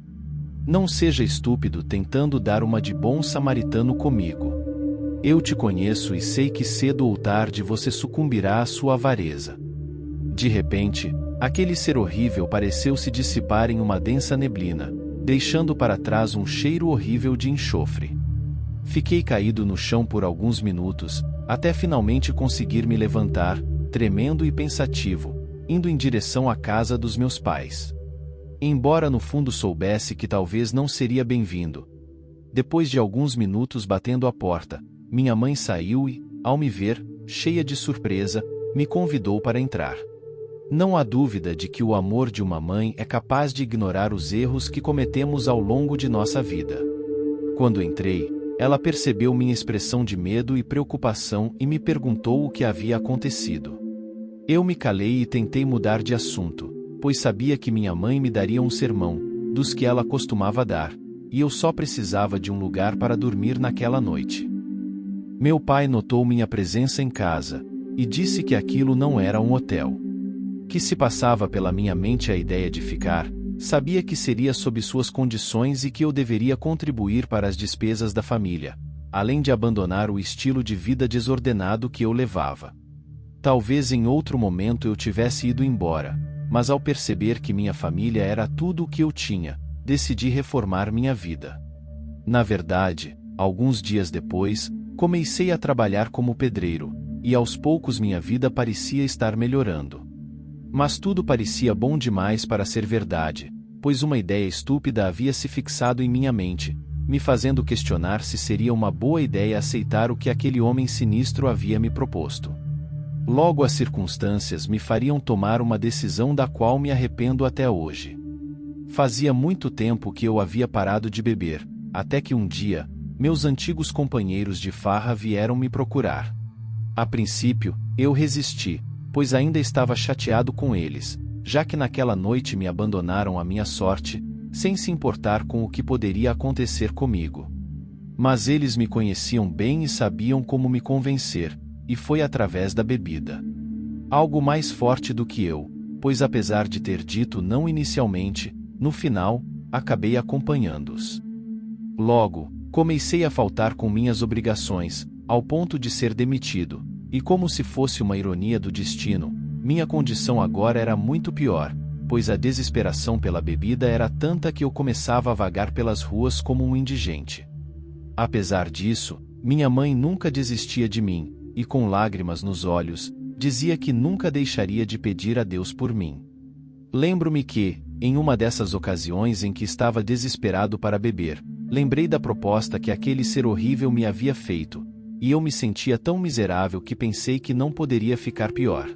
Não seja estúpido tentando dar uma de bom samaritano comigo. Eu te conheço e sei que cedo ou tarde você sucumbirá à sua avareza." De repente, aquele ser horrível pareceu se dissipar em uma densa neblina, deixando para trás um cheiro horrível de enxofre. Fiquei caído no chão por alguns minutos, até finalmente conseguir me levantar, tremendo e pensativo, indo em direção à casa dos meus pais. Embora no fundo soubesse que talvez não seria bem-vindo. Depois de alguns minutos batendo à porta, minha mãe saiu e, ao me ver, cheia de surpresa, me convidou para entrar. Não há dúvida de que o amor de uma mãe é capaz de ignorar os erros que cometemos ao longo de nossa vida. Quando entrei, ela percebeu minha expressão de medo e preocupação e me perguntou o que havia acontecido. Eu me calei e tentei mudar de assunto, pois sabia que minha mãe me daria um sermão, dos que ela costumava dar, e eu só precisava de um lugar para dormir naquela noite. Meu pai notou minha presença em casa, e disse que aquilo não era um hotel. Que se passava pela minha mente a ideia de ficar, sabia que seria sob suas condições e que eu deveria contribuir para as despesas da família, além de abandonar o estilo de vida desordenado que eu levava. Talvez em outro momento eu tivesse ido embora, mas ao perceber que minha família era tudo o que eu tinha, decidi reformar minha vida. Na verdade, alguns dias depois, comecei a trabalhar como pedreiro, e aos poucos minha vida parecia estar melhorando. Mas tudo parecia bom demais para ser verdade, pois uma ideia estúpida havia se fixado em minha mente, me fazendo questionar se seria uma boa ideia aceitar o que aquele homem sinistro havia me proposto. Logo as circunstâncias me fariam tomar uma decisão da qual me arrependo até hoje. Fazia muito tempo que eu havia parado de beber, até que um dia, meus antigos companheiros de farra vieram me procurar. A princípio, eu resisti, pois ainda estava chateado com eles, já que naquela noite me abandonaram à minha sorte, sem se importar com o que poderia acontecer comigo. Mas eles me conheciam bem e sabiam como me convencer, e foi através da bebida. Algo mais forte do que eu, pois apesar de ter dito não inicialmente, no final, acabei acompanhando-os. Logo, comecei a faltar com minhas obrigações, ao ponto de ser demitido, e como se fosse uma ironia do destino, minha condição agora era muito pior, pois a desesperação pela bebida era tanta que eu começava a vagar pelas ruas como um indigente. Apesar disso, minha mãe nunca desistia de mim, e com lágrimas nos olhos, dizia que nunca deixaria de pedir a Deus por mim. Lembro-me que, em uma dessas ocasiões em que estava desesperado para beber, lembrei da proposta que aquele ser horrível me havia feito, e eu me sentia tão miserável que pensei que não poderia ficar pior.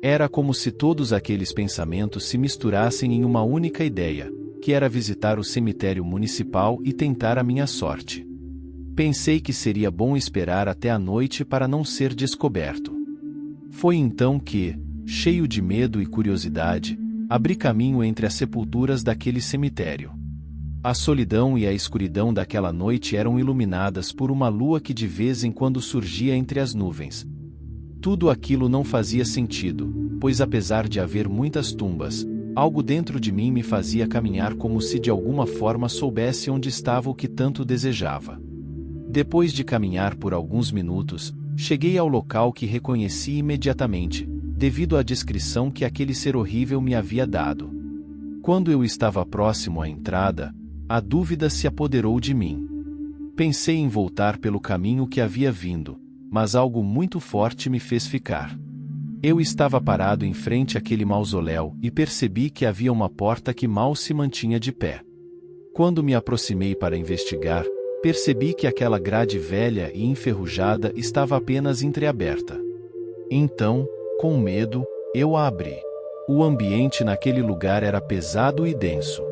Era como se todos aqueles pensamentos se misturassem em uma única ideia, que era visitar o cemitério municipal e tentar a minha sorte. Pensei que seria bom esperar até a noite para não ser descoberto. Foi então que, cheio de medo e curiosidade, abri caminho entre as sepulturas daquele cemitério. A solidão e a escuridão daquela noite eram iluminadas por uma lua que de vez em quando surgia entre as nuvens. Tudo aquilo não fazia sentido, pois apesar de haver muitas tumbas, algo dentro de mim me fazia caminhar como se de alguma forma soubesse onde estava o que tanto desejava. Depois de caminhar por alguns minutos, cheguei ao local que reconheci imediatamente, devido à descrição que aquele ser horrível me havia dado. Quando eu estava próximo à entrada, a dúvida se apoderou de mim. Pensei em voltar pelo caminho que havia vindo, mas algo muito forte me fez ficar. Eu estava parado em frente àquele mausoléu e percebi que havia uma porta que mal se mantinha de pé. Quando me aproximei para investigar, percebi que aquela grade velha e enferrujada estava apenas entreaberta. Então, com medo, eu a abri. O ambiente naquele lugar era pesado e denso.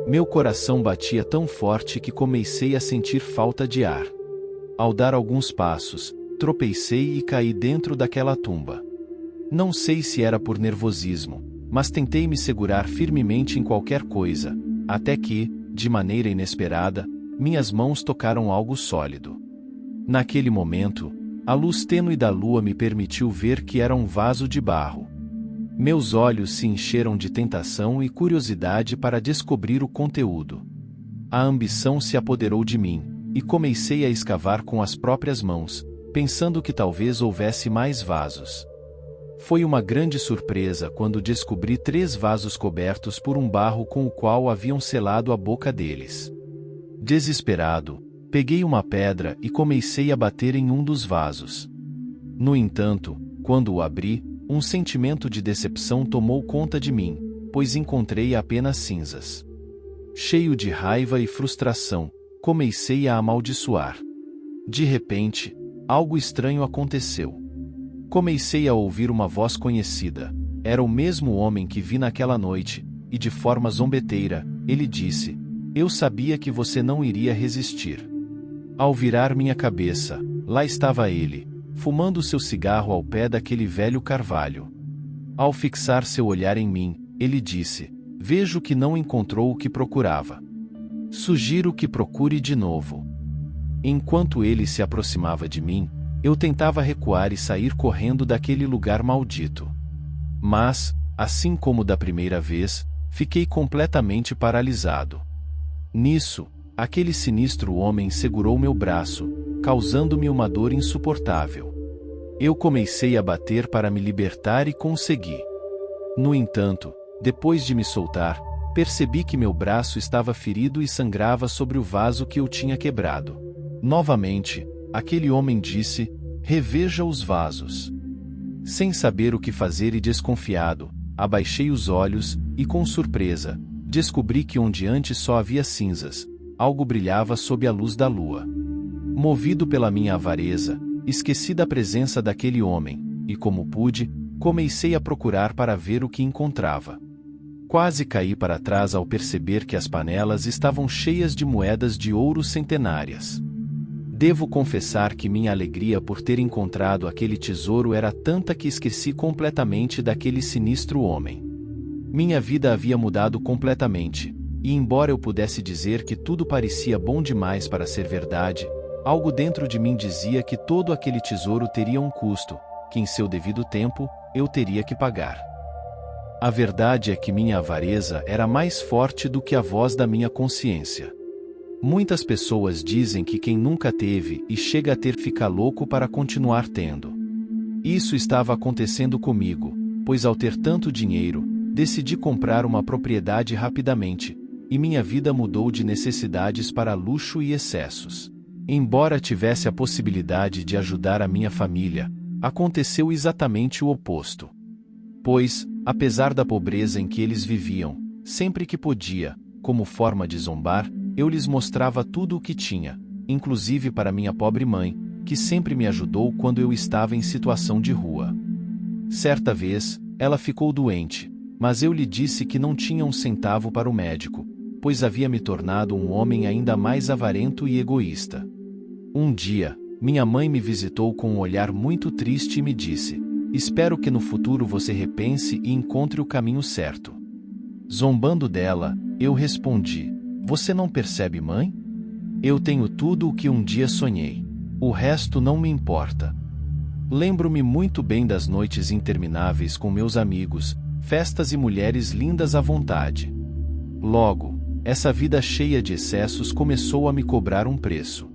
Meu coração batia tão forte que comecei a sentir falta de ar. Ao dar alguns passos, tropecei e caí dentro daquela tumba. Não sei se era por nervosismo, mas tentei me segurar firmemente em qualquer coisa, até que, de maneira inesperada, minhas mãos tocaram algo sólido. Naquele momento, a luz tênue da lua me permitiu ver que era um vaso de barro. Meus olhos se encheram de tentação e curiosidade para descobrir o conteúdo. A ambição se apoderou de mim, e comecei a escavar com as próprias mãos, pensando que talvez houvesse mais vasos. Foi uma grande surpresa quando descobri 3 vasos cobertos por um barro com o qual haviam selado a boca deles. Desesperado, peguei uma pedra e comecei a bater em um dos vasos. No entanto, quando o abri, um sentimento de decepção tomou conta de mim, pois encontrei apenas cinzas. Cheio de raiva e frustração, comecei a amaldiçoar. De repente, algo estranho aconteceu. Comecei a ouvir uma voz conhecida, Era o mesmo homem que vi naquela noite, e de forma zombeteira, ele disse: "Eu sabia que você não iria resistir." Ao virar minha cabeça, lá estava ele, fumando seu cigarro ao pé daquele velho carvalho. Ao fixar seu olhar em mim, ele disse: "Vejo que não encontrou o que procurava. Sugiro que procure de novo." Enquanto ele se aproximava de mim, eu tentava recuar e sair correndo daquele lugar maldito. Mas, assim como da primeira vez, fiquei completamente paralisado. Nisso, aquele sinistro homem segurou meu braço, causando-me uma dor insuportável. Eu comecei a bater para me libertar e consegui. No entanto, depois de me soltar, percebi que meu braço estava ferido e sangrava sobre o vaso que eu tinha quebrado. Novamente, aquele homem disse: "Reveja os vasos." Sem saber o que fazer e desconfiado, abaixei os olhos e, com surpresa, descobri que onde antes só havia cinzas, algo brilhava sob a luz da lua. Movido pela minha avareza, esqueci da presença daquele homem, e como pude, comecei a procurar para ver o que encontrava. Quase caí para trás ao perceber que as panelas estavam cheias de moedas de ouro centenárias. Devo confessar que minha alegria por ter encontrado aquele tesouro era tanta que esqueci completamente daquele sinistro homem. Minha vida havia mudado completamente, e embora eu pudesse dizer que tudo parecia bom demais para ser verdade, algo dentro de mim dizia que todo aquele tesouro teria um custo, que em seu devido tempo, eu teria que pagar. A verdade é que minha avareza era mais forte do que a voz da minha consciência. Muitas pessoas dizem que quem nunca teve e chega a ter fica louco para continuar tendo. Isso estava acontecendo comigo, pois ao ter tanto dinheiro, decidi comprar uma propriedade rapidamente, e minha vida mudou de necessidades para luxo e excessos. Embora tivesse a possibilidade de ajudar a minha família, aconteceu exatamente o oposto. Pois, apesar da pobreza em que eles viviam, sempre que podia, como forma de zombar, eu lhes mostrava tudo o que tinha, inclusive para minha pobre mãe, que sempre me ajudou quando eu estava em situação de rua. Certa vez, ela ficou doente, mas eu lhe disse que não tinha um centavo para o médico, pois havia me tornado um homem ainda mais avarento e egoísta. Um dia, minha mãe me visitou com um olhar muito triste e me disse: "Espero que no futuro você repense e encontre o caminho certo." Zombando dela, eu respondi: "Você não percebe, mãe? Eu tenho tudo o que um dia sonhei. O resto não me importa." Lembro-me muito bem das noites intermináveis com meus amigos, festas e mulheres lindas à vontade. Logo, essa vida cheia de excessos começou a me cobrar um preço.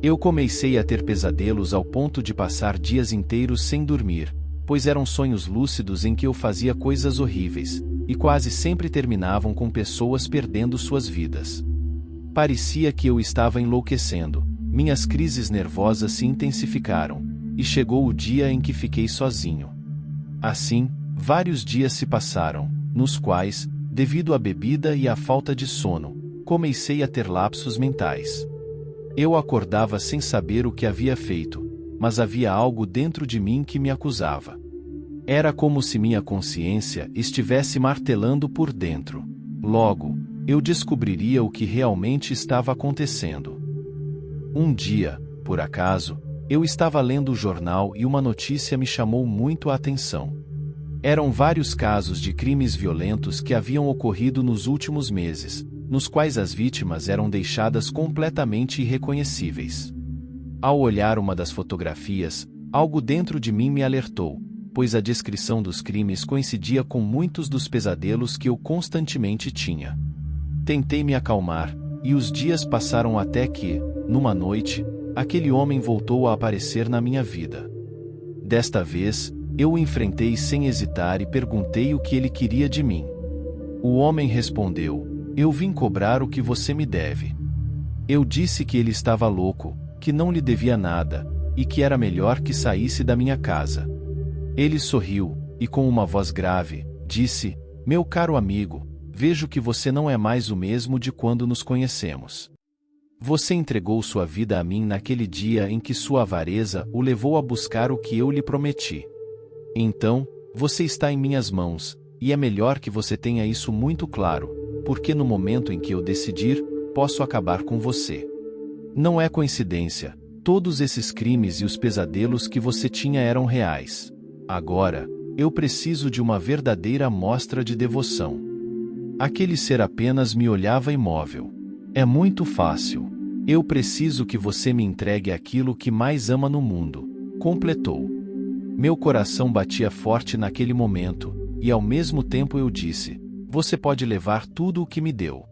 Eu comecei a ter pesadelos ao ponto de passar dias inteiros sem dormir, pois eram sonhos lúcidos em que eu fazia coisas horríveis, e quase sempre terminavam com pessoas perdendo suas vidas. Parecia que eu estava enlouquecendo, minhas crises nervosas se intensificaram, e chegou o dia em que fiquei sozinho. Assim, vários dias se passaram, nos quais, devido à bebida e à falta de sono, comecei a ter lapsos mentais. Eu acordava sem saber o que havia feito, mas havia algo dentro de mim que me acusava. Era como se minha consciência estivesse martelando por dentro. Logo, eu descobriria o que realmente estava acontecendo. Um dia, por acaso, eu estava lendo o jornal e uma notícia me chamou muito a atenção. Eram vários casos de crimes violentos que haviam ocorrido nos últimos meses, nos quais as vítimas eram deixadas completamente irreconhecíveis. Ao olhar uma das fotografias, algo dentro de mim me alertou, pois a descrição dos crimes coincidia com muitos dos pesadelos que eu constantemente tinha. Tentei me acalmar, e os dias passaram até que, numa noite, aquele homem voltou a aparecer na minha vida. Desta vez, eu o enfrentei sem hesitar e perguntei o que ele queria de mim. O homem respondeu: "Eu vim cobrar o que você me deve." Eu disse que ele estava louco, que não lhe devia nada, e que era melhor que saísse da minha casa. Ele sorriu, e com uma voz grave, disse: "Meu caro amigo, vejo que você não é mais o mesmo de quando nos conhecemos. Você entregou sua vida a mim naquele dia em que sua avareza o levou a buscar o que eu lhe prometi. Então, Você está em minhas mãos, e é melhor que você tenha isso muito claro, porque no momento em que eu decidir, posso acabar com você. Não é coincidência, todos esses crimes e os pesadelos que você tinha eram reais. Agora, eu preciso de uma verdadeira mostra de devoção. Aquele ser apenas me olhava imóvel. É muito fácil. Eu preciso que você me entregue aquilo que mais ama no mundo, completou. Meu coração batia forte naquele momento, e ao mesmo tempo eu disse: você pode levar tudo o que me deu.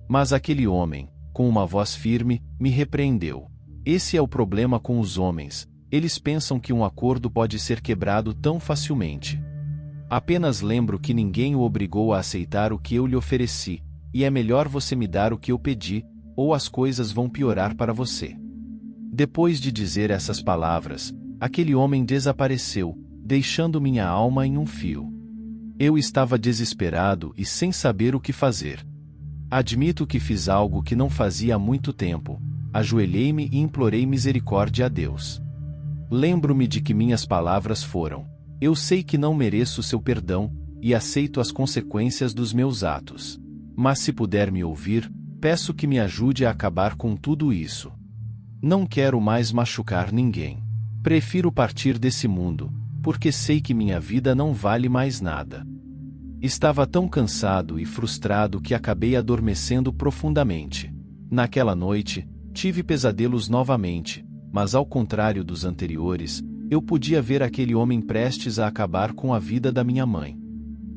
Mas aquele homem, com uma voz firme, me repreendeu. Esse é o problema com os homens, eles pensam que um acordo pode ser quebrado tão facilmente. Apenas lembro que ninguém o obrigou a aceitar o que eu lhe ofereci, e é melhor você me dar o que eu pedi, ou as coisas vão piorar para você. Depois de dizer essas palavras, aquele homem desapareceu, deixando minha alma em um fio. Eu estava desesperado e sem saber o que fazer. Admito que fiz algo que não fazia há muito tempo. Ajoelhei-me e implorei misericórdia a Deus. Lembro-me de que minhas palavras foram: eu sei que não mereço seu perdão, e aceito as consequências dos meus atos. Mas se puder me ouvir, peço que me ajude a acabar com tudo isso. Não quero mais machucar ninguém. Prefiro partir desse mundo, porque sei que minha vida não vale mais nada. Estava tão cansado e frustrado que acabei adormecendo profundamente. Naquela noite, tive pesadelos novamente, mas ao contrário dos anteriores, eu podia ver aquele homem prestes a acabar com a vida da minha mãe.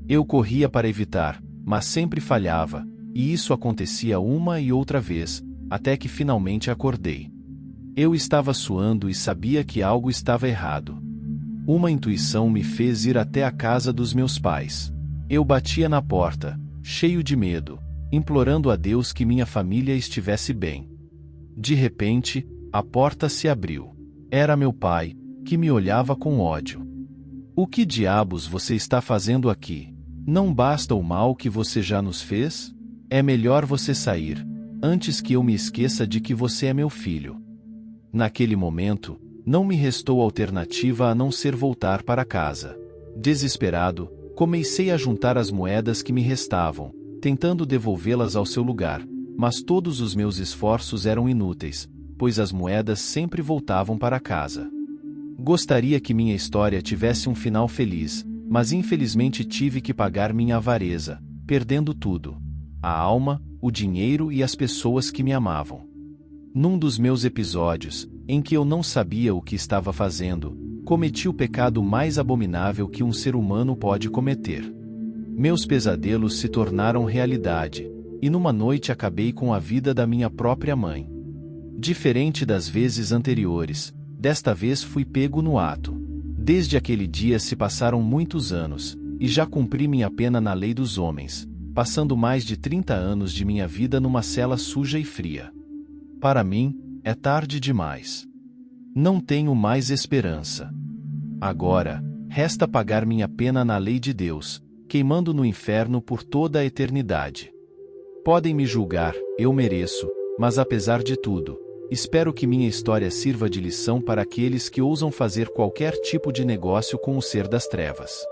Eu corria para evitar, mas sempre falhava, e isso acontecia uma e outra vez, até que finalmente acordei. Eu estava suando e sabia que algo estava errado. Uma intuição me fez ir até a casa dos meus pais. Eu batia na porta, cheio de medo, implorando a Deus que minha família estivesse bem. De repente, a porta se abriu. Era meu pai, que me olhava com ódio. O que diabos você está fazendo aqui? Não basta o mal que você já nos fez? É melhor você sair, antes que eu me esqueça de que você é meu filho. Naquele momento, não me restou alternativa a não ser voltar para casa. Desesperado, comecei a juntar as moedas que me restavam, tentando devolvê-las ao seu lugar, mas todos os meus esforços eram inúteis, pois as moedas sempre voltavam para casa. Gostaria que minha história tivesse um final feliz, mas infelizmente tive que pagar minha avareza, perdendo tudo: a alma, o dinheiro e as pessoas que me amavam. Num dos meus episódios, em que eu não sabia o que estava fazendo, cometi o pecado mais abominável que um ser humano pode cometer. Meus pesadelos se tornaram realidade, e numa noite acabei com a vida da minha própria mãe. Diferente das vezes anteriores, desta vez fui pego no ato. Desde aquele dia se passaram muitos anos, e já cumpri minha pena na lei dos homens, passando mais de 30 anos de minha vida numa cela suja e fria. Para mim, é tarde demais. Não tenho mais esperança. Agora, resta pagar minha pena na lei de Deus, queimando no inferno por toda a eternidade. Podem me julgar, eu mereço, mas apesar de tudo, espero que minha história sirva de lição para aqueles que ousam fazer qualquer tipo de negócio com o ser das trevas.